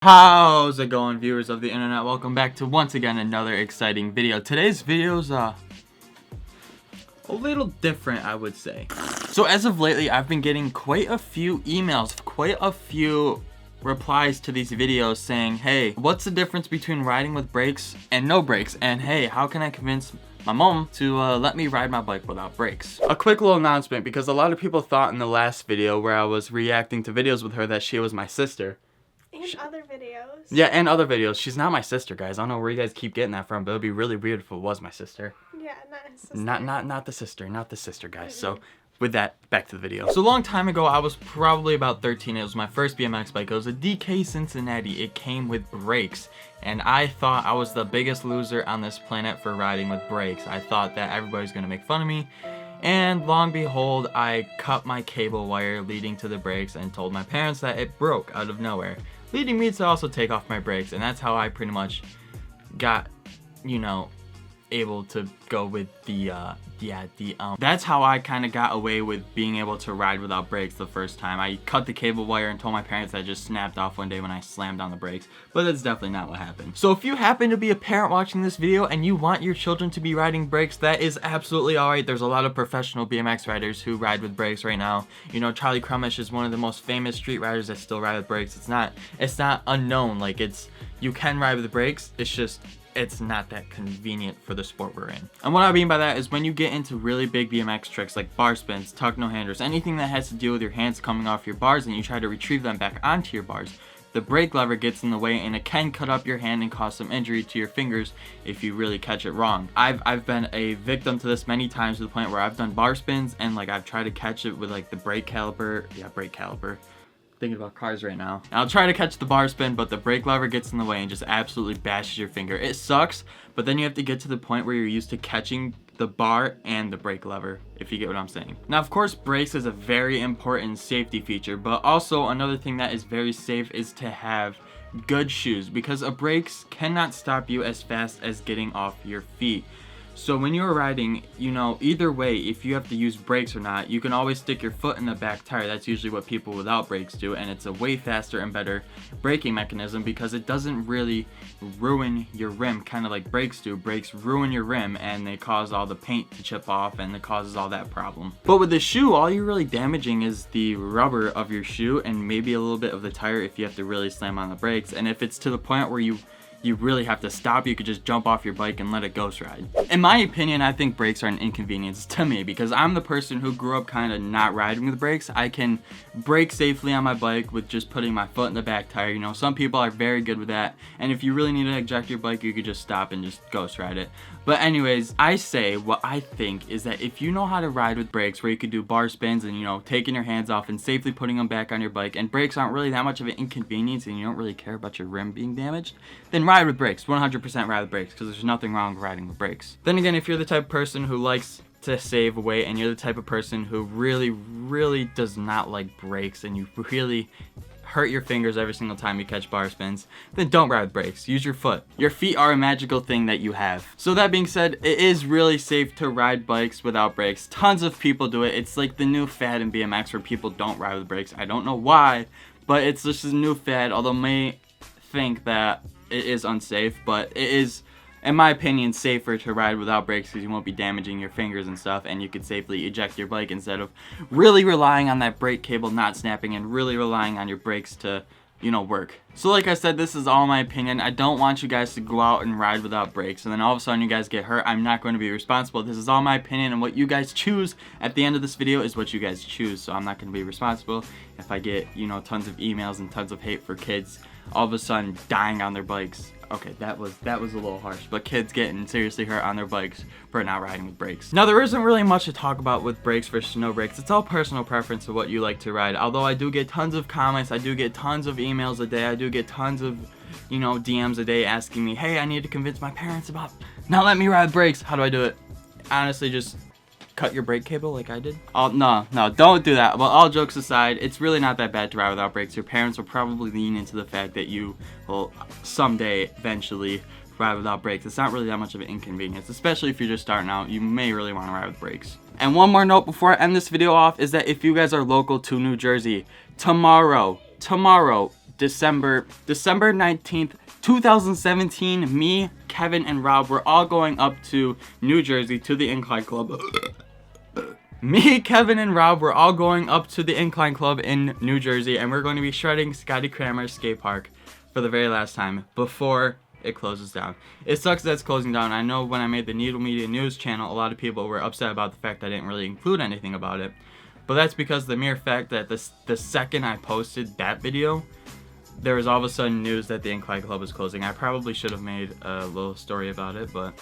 How's it going, viewers of the internet? Welcome back to once again another exciting video. Today's video's a little different, I would say. So as of lately, I've been getting quite a few emails, quite a few replies to these videos saying, hey, what's the difference between riding with brakes and no brakes? And hey, how can I convince my mom to let me ride my bike without brakes? A quick little announcement, because a lot of people thought in the last video where I was reacting to videos with her that she was my sister. And other videos. Yeah, and other videos. She's not my sister, guys. I don't know where you guys keep getting that from, but it would be really weird if it was my sister. Yeah, not his sister. Not the sister, guys. So, with that, back to the video. So, a long time ago, I was probably about 13. It was my first BMX bike. It was a DK Cincinnati. It came with brakes. And I thought I was the biggest loser on this planet for riding with brakes. I thought that everybody's going to make fun of me. And lo and behold, I cut my cable wire leading to the brakes and told my parents that it broke out of nowhere, leading me to also take off my brakes. And that's how I pretty much got, able to go with that's how I kind of got away with being able to ride without brakes the first time. I cut the cable wire and told my parents that it just snapped off one day when I slammed on the brakes, but that's definitely not what happened. So if you happen to be a parent watching this video and you want your children to be riding brakes, that is absolutely alright. There's a lot of professional BMX riders who ride with brakes right now. You know, Charlie Crummish is one of the most famous street riders that still ride with brakes. It's not unknown. Like, you can ride with brakes. It's not that convenient for the sport we're in. And what I mean by that is when you get into really big BMX tricks like bar spins, tuck no handers, anything that has to do with your hands coming off your bars and you try to retrieve them back onto your bars, the brake lever gets in the way and it can cut up your hand and cause some injury to your fingers if you really catch it wrong. I've been a victim to this many times, to the point where I've done bar spins and I've tried to catch it with the brake caliper. Thinking about cars right now. And I'll try to catch the bar spin, but the brake lever gets in the way and just absolutely bashes your finger. It sucks, but then you have to get to the point where you're used to catching the bar and the brake lever, if you get what I'm saying. Now, of course, brakes is a very important safety feature, but also another thing that is very safe is to have good shoes, because a brakes cannot stop you as fast as getting off your feet. So when you're riding, either way, if you have to use brakes or not, you can always stick your foot in the back tire. That's usually what people without brakes do, and it's a way faster and better braking mechanism because it doesn't really ruin your rim, kind of like brakes do. Brakes ruin your rim and they cause all the paint to chip off and it causes all that problem. But with the shoe, all you're really damaging is the rubber of your shoe and maybe a little bit of the tire if you have to really slam on the brakes. And if it's to the point where you really have to stop, you could just jump off your bike and let it ghost ride. In my opinion, I think brakes are an inconvenience to me because I'm the person who grew up kind of not riding with brakes. I can brake safely on my bike with just putting my foot in the back tire. Some people are very good with that, and if you really need to eject your bike, you could just stop and just ghost ride it. But anyways, I say what I think is that if you know how to ride with brakes, where you could do bar spins and taking your hands off and safely putting them back on your bike, and brakes aren't really that much of an inconvenience and you don't really care about your rim being damaged, then ride with brakes. 100% ride with brakes, because there's nothing wrong with riding with brakes. Then again, if you're the type of person who likes to save weight and you're the type of person who really does not like brakes and you really hurt your fingers every single time you catch bar spins, then don't ride with brakes. Use your foot. Your feet are a magical thing that you have. So that being said, it is really safe to ride bikes without brakes. Tons of people do it. It's like the new fad in BMX where people don't ride with brakes. I don't know why, but it's just a new fad, although may think that it is unsafe, but it is, in my opinion, safer to ride without brakes because you won't be damaging your fingers and stuff, and you could safely eject your bike instead of really relying on that brake cable not snapping and really relying on your brakes to, work. So like I said, this is all my opinion. I don't want you guys to go out and ride without brakes and then all of a sudden you guys get hurt. I'm not going to be responsible. This is all my opinion, and what you guys choose at the end of this video is what you guys choose. So I'm not going to be responsible if I get, tons of emails and tons of hate for kids all of a sudden dying on their bikes. Okay, that was a little harsh, but kids getting seriously hurt on their bikes for not riding with brakes. Now, there isn't really much to talk about with brakes versus no brakes. It's all personal preference of what you like to ride. Although I do get tons of comments, I do get tons of emails a day, I do get tons of, DMs a day asking me, hey, I need to convince my parents about not letting me ride with brakes. How do I do it? Honestly, just cut your brake cable like I did. Oh, no, don't do that. Well, all jokes aside, it's really not that bad to ride without brakes. Your parents will probably lean into the fact that you will someday, eventually, ride without brakes. It's not really that much of an inconvenience, especially if you're just starting out. You may really want to ride with brakes. And one more note before I end this video off is that if you guys are local to New Jersey, tomorrow, December 19th, 2017, me, Kevin, and Rob were all going up to New Jersey to the Incline Club. Me, Kevin, and Rob were all going up to the Incline Club in New Jersey, and we're going to be shredding Scotty Kramer's skate park for the very last time before it closes down. It sucks that it's closing down. I know when I made the Needle Media News channel, a lot of people were upset about the fact that I didn't really include anything about it. But that's because the mere fact that the second I posted that video, there was all of a sudden news that the Incline Club is closing. I probably should have made a little story about it, but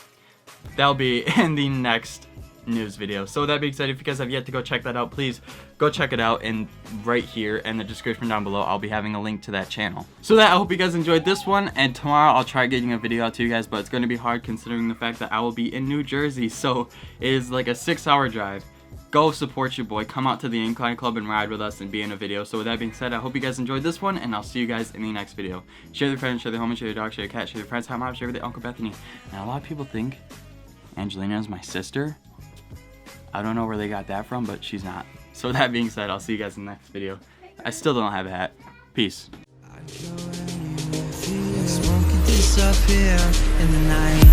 that'll be in the next news video. So with that being said, if you guys have yet to go check that out, please go check it out, and right here in the description down below I'll be having a link to that channel. So that, I hope you guys enjoyed this one, and tomorrow I'll try getting a video out to you guys, but it's going to be hard considering the fact that I will be in New Jersey, so it is like a 6-hour drive. Go support your boy, come out to the Incline Club and ride with us and be in a video. So with that being said, I hope you guys enjoyed this one, and I'll see you guys in the next video. Share with your friends, share with your homies, share with your dog, share with your cat, share with your friends, hi mom, share with your Uncle Bethany. And a lot of people think Angelina is my sister. I don't know where they got that from, but she's not. So with that being said, I'll see you guys in the next video. I still don't have a hat. Peace. Smoking this up here in the night.